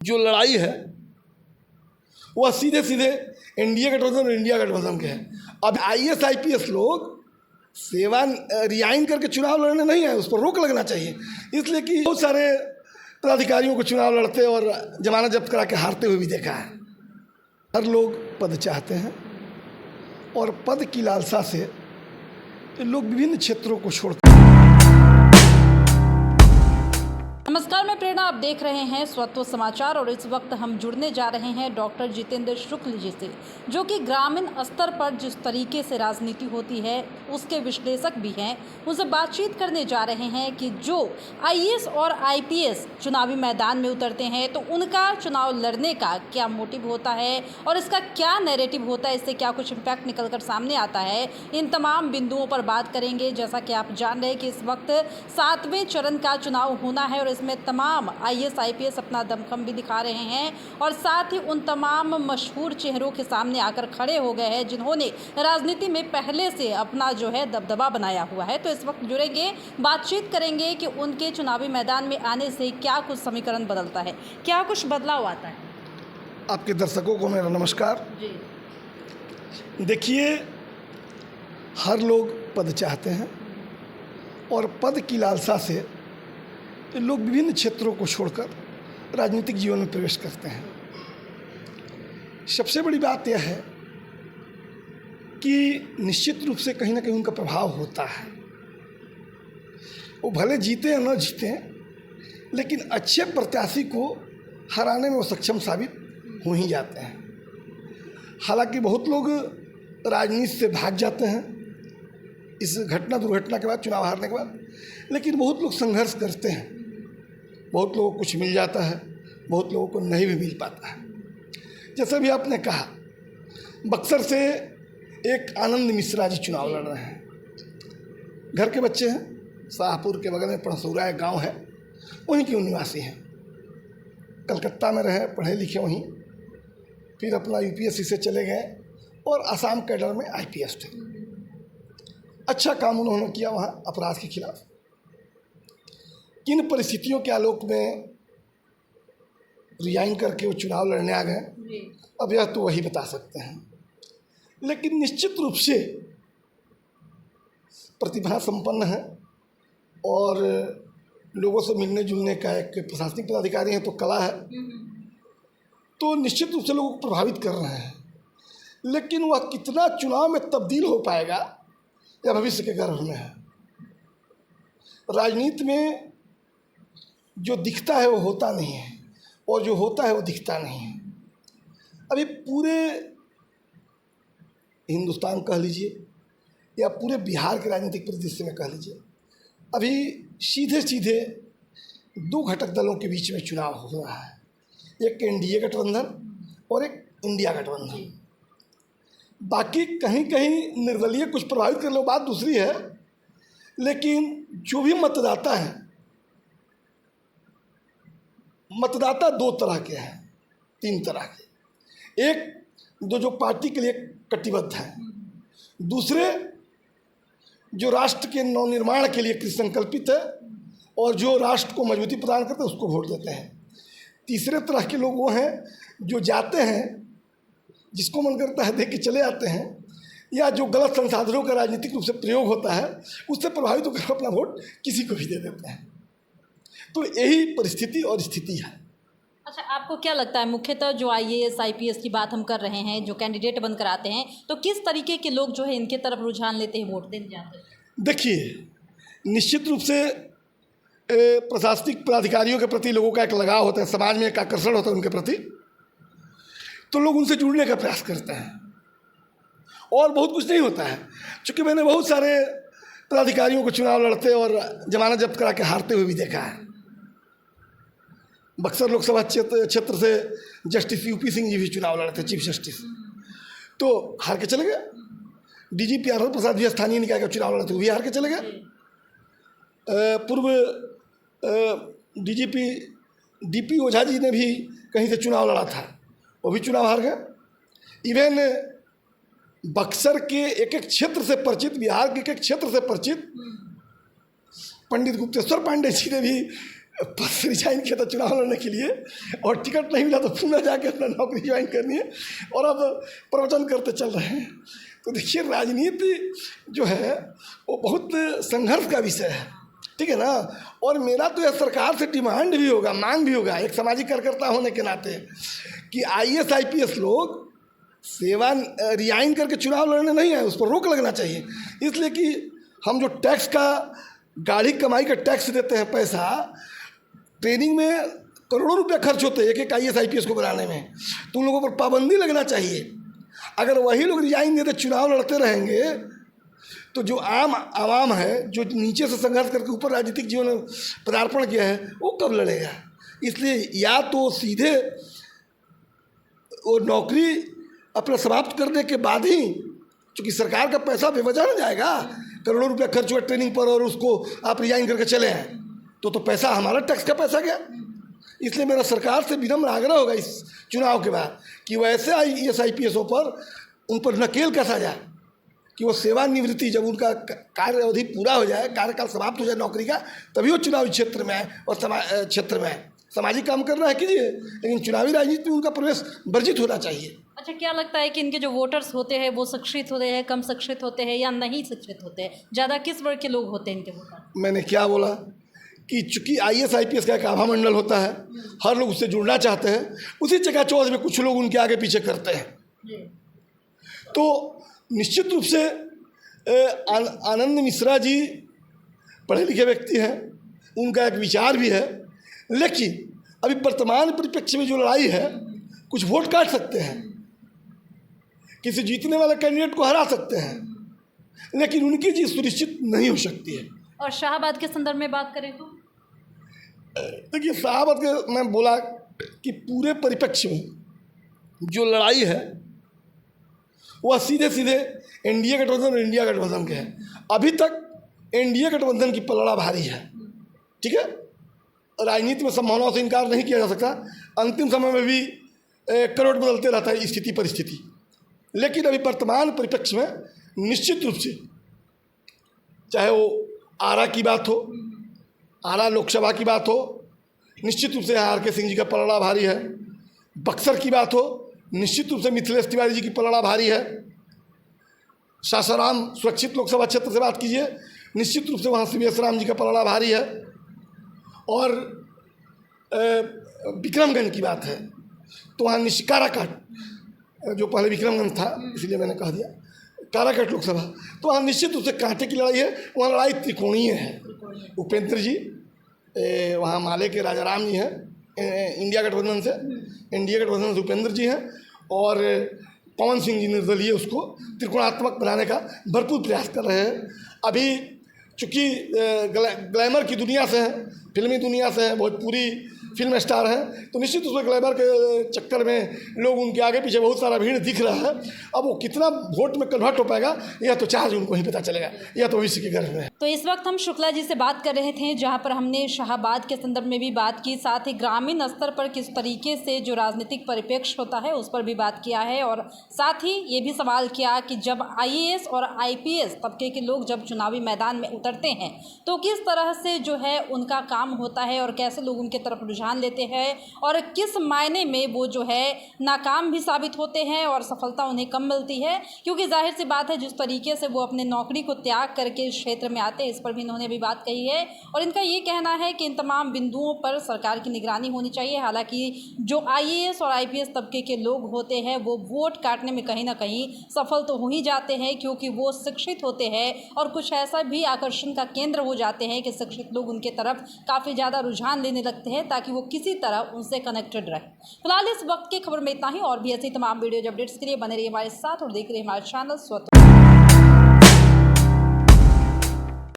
जो लड़ाई है वह सीधे सीधे एनडीए गठबंधन और इंडिया गठबंधन के है। अब आईएएस आईपीएस लोग सेवा रिजाइन करके चुनाव लड़ने नहीं आए, उस पर रोक लगना चाहिए। इसलिए कि बहुत सारे पदाधिकारियों को चुनाव लड़ते और जमानत जब्त करा के हारते हुए भी देखा है। हर लोग पद चाहते हैं और पद की लालसा से लोग विभिन्न क्षेत्रों को छोड़कर। नमस्कार, मैं प्रेरणा, आप देख रहे हैं स्वत्व समाचार और इस वक्त हम जुड़ने जा रहे हैं डॉक्टर जितेंद्र शुक्ल जी से, जो कि ग्रामीण स्तर पर जिस तरीके से राजनीति होती है उसके विश्लेषक भी हैं। उनसे बातचीत करने जा रहे हैं कि जो आईएएस और आईपीएस चुनावी मैदान में उतरते हैं तो उनका चुनाव लड़ने का क्या मोटिव होता है और इसका क्या नैरेटिव होता है, इससे क्या कुछ इम्पैक्ट निकल कर सामने आता है। इन तमाम बिंदुओं पर बात करेंगे। जैसा कि आप जान रहे हैं कि इस वक्त 7वें चरण का चुनाव होना है और इसमें तमाम आईएएस आईपीएस अपना दमखम भी दिखा रहे हैं और साथ ही उन तमाम मशहूर चेहरों के सामने आकर खड़े हो गए हैं जिन्होंने राजनीति में पहले से अपना जो है दबदबा बनाया हुआ है। तो इस वक्त जुड़ेंगे, बातचीत करेंगे कि उनके चुनावी मैदान में आने से क्या कुछ समीकरण बदलता है, क्या कुछ बदलाव आता है। आपके दर्शकों को मेरा नमस्कार जी। देखिए, हर लोग पद चाहते हैं और पद की लालसा से लोग विभिन्न क्षेत्रों को छोड़कर राजनीतिक जीवन में प्रवेश करते हैं। सबसे बड़ी बात यह है कि निश्चित रूप से कहीं ना कहीं उनका प्रभाव होता है। वो भले जीते या न जीते, लेकिन अच्छे प्रत्याशी को हराने में वो सक्षम साबित हो ही जाते हैं। हालांकि बहुत लोग राजनीति से भाग जाते हैं इस दुर्घटना के बाद, चुनाव हारने के बाद, लेकिन बहुत लोग संघर्ष करते हैं। बहुत लोगों को कुछ मिल जाता है, बहुत लोगों को नहीं भी मिल पाता है। जैसे भी आपने कहा, बक्सर से एक आनंद मिश्रा जी चुनाव लड़ रहे हैं। घर के बच्चे हैं, शाहपुर के बगल में पणसौरा एक गाँव है, वहीं के निवासी हैं। कलकत्ता में रहे, पढ़े लिखे वहीं, फिर अपना यूपीएससी से चले गए और आसाम कैडर में आईपीएस थे। अच्छा काम उन्होंने किया वहाँ अपराध के खिलाफ। किन परिस्थितियों के आलोक में रिजाइन करके वो चुनाव लड़ने आ गए, अब यह तो वही बता सकते हैं। लेकिन निश्चित रूप से प्रतिभा संपन्न है और लोगों से मिलने जुलने का एक प्रशासनिक पदाधिकारी है, तो कला है, तो निश्चित रूप से लोगों को प्रभावित कर रहे हैं। लेकिन वह कितना चुनाव में तब्दील हो पाएगा यह भविष्य के गर्भ में है। राजनीति में जो दिखता है वो होता नहीं है और जो होता है वो दिखता नहीं है। अभी पूरे हिंदुस्तान कह लीजिए या पूरे बिहार के राजनीतिक परिदृश्य में कह लीजिए, अभी सीधे सीधे दो घटक दलों के बीच में चुनाव हो रहा है। एक एनडीए गठबंधन और एक इंडिया गठबंधन। बाकी कहीं कहीं निर्दलीय कुछ प्रभावित कर लो, बात दूसरी है। लेकिन जो भी मतदाता है, मतदाता दो तरह के हैं, तीन तरह के। एक जो पार्टी के लिए कटिबद्ध है, दूसरे जो राष्ट्र के नवनिर्माण के लिए कृतसंकल्पित है और जो राष्ट्र को मजबूती प्रदान करते हैं उसको वोट देते हैं। तीसरे तरह के लोग वो हैं जो जाते हैं, जिसको मन करता है देख के चले आते हैं, या जो गलत संसाधनों का राजनीतिक रूप से प्रयोग होता है उससे प्रभावित होकर अपना वोट किसी को भी दे देते हैं। तो यही परिस्थिति और स्थिति है। अच्छा, आपको क्या लगता है, मुख्यतः जो आईएएस आईपीएस की बात हम कर रहे हैं, जो कैंडिडेट बनकर आते हैं, तो किस तरीके के लोग जो है इनके तरफ रुझान लेते हैं, वोट देने जाते हैं? देखिए, निश्चित रूप से प्रशासनिक पदाधिकारियों के प्रति लोगों का एक लगाव होता है, समाज में एक आकर्षण होता है उनके प्रति, तो लोग उनसे जुड़ने का प्रयास करते हैं। और बहुत कुछ नहीं होता है, क्योंकि मैंने बहुत सारे पदाधिकारियों को चुनाव लड़ते और जमानत जब्त करा के हारते हुए भी देखा है। बक्सर लोकसभा क्षेत्र से जस्टिस यूपी सिंह जी भी चुनाव लड़े थे, चीफ जस्टिस, तो हार के चले गए। डीजीपी आनंद प्रसाद भी स्थानीय निकाय का चुनाव लड़ते हुए हार के चले गए। पूर्व डीजीपी डीपी ओझा जी ने भी कहीं से चुनाव लड़ा था, वो भी चुनाव हार गए। इवन बक्सर के एक एक क्षेत्र से परिचित, बिहार के एक एक क्षेत्र से परिचित पंडित गुप्तेश्वर पांडे जी ने भी पद से रिजाइन किया था चुनाव लड़ने के लिए, और टिकट नहीं मिला तो पुनः जाके अपना नौकरी ज्वाइन करनी है, और अब प्रवचन करते चल रहे हैं। तो देखिए, राजनीति जो है वो बहुत संघर्ष का विषय है, ठीक है ना। और मेरा तो यह सरकार से डिमांड भी होगा, मांग भी होगा, एक सामाजिक कार्यकर्ता होने के नाते, कि IAS IPS लोग सेवा रिजाइन करके चुनाव लड़ने नहीं आए, उस पर रोक लगना चाहिए। इसलिए कि हम जो टैक्स का, गाढ़ी कमाई का टैक्स देते हैं पैसा, ट्रेनिंग में करोड़ों रुपया खर्च होते हैं एक IAS IPS को बनाने में, तो उन लोगों पर पाबंदी लगना चाहिए। अगर वही लोग रिजाइन देते चुनाव लड़ते रहेंगे तो जो आम आवाम है, जो नीचे से संघर्ष करके ऊपर राजनीतिक जीवन में पदार्पण किया है, वो कब लड़ेगा। इसलिए या तो सीधे वो नौकरी अपना समाप्त करने के बाद ही, चूँकि सरकार का पैसा बेवजह न जाएगा, करोड़ों रुपया खर्च हुआ ट्रेनिंग पर और उसको आप रिजाइन करके चले हैं, तो पैसा हमारा टैक्स का पैसा गया। इसलिए मेरा सरकार से विनम्र आग्रह होगा इस चुनाव के बाद कि वैसे IAS IPSों पर उन पर नकेल कसा जाए कि वो सेवानिवृत्ति, जब उनका कार्य अवधि पूरा हो जाए, कार्यकाल समाप्त हो जाए नौकरी का, तभी वो चुनावी क्षेत्र में आए और क्षेत्र में आए। सामाजिक काम करना है कीजिए, लेकिन चुनावी राजनीति में उनका प्रवेश वर्जित होना चाहिए। अच्छा, क्या लगता है कि इनके जो वोटर्स होते हैं वो शिक्षित होते हैं, कम शिक्षित होते हैं या नहीं शिक्षित होते हैं? ज़्यादा किस वर्ग के लोग होते हैं इनके वोटर? मैंने क्या बोला कि चूँकि IAS IPS का एक आभा मंडल होता है, हर लोग उससे जुड़ना चाहते हैं, उसी चकाचौंध में कुछ लोग उनके आगे पीछे करते हैं। तो निश्चित रूप से आनंद मिश्रा जी पढ़े लिखे व्यक्ति हैं, उनका एक विचार भी है, लेकिन अभी वर्तमान परिप्रेक्ष्य में जो लड़ाई है, कुछ वोट काट सकते हैं, किसी जीतने वाले कैंडिडेट को हरा सकते हैं, लेकिन उनकी जीत सुनिश्चित नहीं हो सकती है। और शाहाबाद के संदर्भ में बात करें तो देखिए, शाहाबाद के मैं बोला कि पूरे परिप्रेक्ष्य में जो लड़ाई है वह सीधे सीधे NDA गठबंधन और इंडिया गठबंधन के हैं। अभी तक NDA गठबंधन की पलड़ा भारी है, ठीक है। राजनीति में संभावनाओं से इनकार नहीं किया जा सकता, अंतिम समय में भी करवट बदलते रहता है स्थिति परिस्थिति, लेकिन अभी वर्तमान परिप्रेक्ष्य में निश्चित रूप से, चाहे वो आरा की बात हो, आरा लोकसभा की बात हो, निश्चित रूप से RK सिंह जी का पलड़ा भारी है। बक्सर की बात हो, निश्चित रूप से मिथिलेश तिवारी जी की पलड़ा भारी है। सासाराम सुरक्षित लोकसभा क्षेत्र से बात कीजिए, निश्चित रूप से वहाँ CVS राम जी का पलड़ा भारी है। और विक्रमगंज की बात है तो वहाँ काराकाट, जो पहले विक्रमगंज था इसलिए मैंने कह दिया, काराकाट लोकसभा, तो वहाँ निश्चित रूप से कांटे की लड़ाई है। वहाँ लड़ाई त्रिकोणीय है। उपेंद्र जी वहाँ माले के राजा राम जी हैं इंडिया गठबंधन से, NDA गठबंधन से उपेंद्र जी हैं, और पवन सिंह जी निर्दलीय उसको त्रिकोणात्मक बनाने का भरपूर प्रयास कर रहे हैं। अभी चूँकि ग्लैमर की दुनिया से हैं, फिल्मी दुनिया से हैं, भोजपुरी फिल्म स्टार हैं, तो निश्चित उसमें ग्लैमर के चक्कर में लोग उनके आगे पीछे बहुत सारा भीड़ दिख रहा है। अब वो कितना वोट में कन्वर्ट हो पाएगा, यह तो चार्ज उनको ही पता चलेगा, यह तो भविष्य के गर्भ में है। तो इस वक्त हम शुक्ला जी से बात कर रहे थे, जहां पर हमने शाहाबाद के संदर्भ में भी बात की, साथ ही ग्रामीण स्तर पर किस तरीके से जो राजनीतिक परिप्रेक्ष्य होता है उस पर भी बात किया है, और साथ ही ये भी सवाल किया कि जब IAS और IPS तबके के लोग जब चुनावी मैदान में उतरते हैं तो किस तरह से जो है उनका काम होता है और कैसे लोग उनके तरफ रुझान लेते हैं, और किस मायने में वो जो है नाकाम भी साबित होते हैं और सफलता उन्हें कम मिलती है। क्योंकि जाहिर सी बात है, जिस तरीके से वो अपने नौकरी को त्याग करके इस क्षेत्र में आते हैं, इस पर भी इन्होंने भी बात कही है, और इनका ये कहना है कि इन तमाम बिंदुओं पर सरकार की निगरानी होनी चाहिए। हालांकि जो IAS और IPS तबके के लोग होते हैं वो वोट काटने में कहीं ना कहीं सफल तो हो ही जाते हैं, क्योंकि वो शिक्षित होते हैं और कुछ ऐसा भी आकर्षण का केंद्र हो जाते हैं कि शिक्षित लोग उनके तरफ काफ़ी ज़्यादा रुझान लेने लगते हैं ताकि वो किसी तरह उनसे कनेक्टेड रहे। फिलहाल इस वक्त की खबर में इतना ही, और भी ऐसी तमाम वीडियो अपडेट्स के लिए बने रहिए हमारे साथ और देख रहिए हमारे चैनल स्वतः।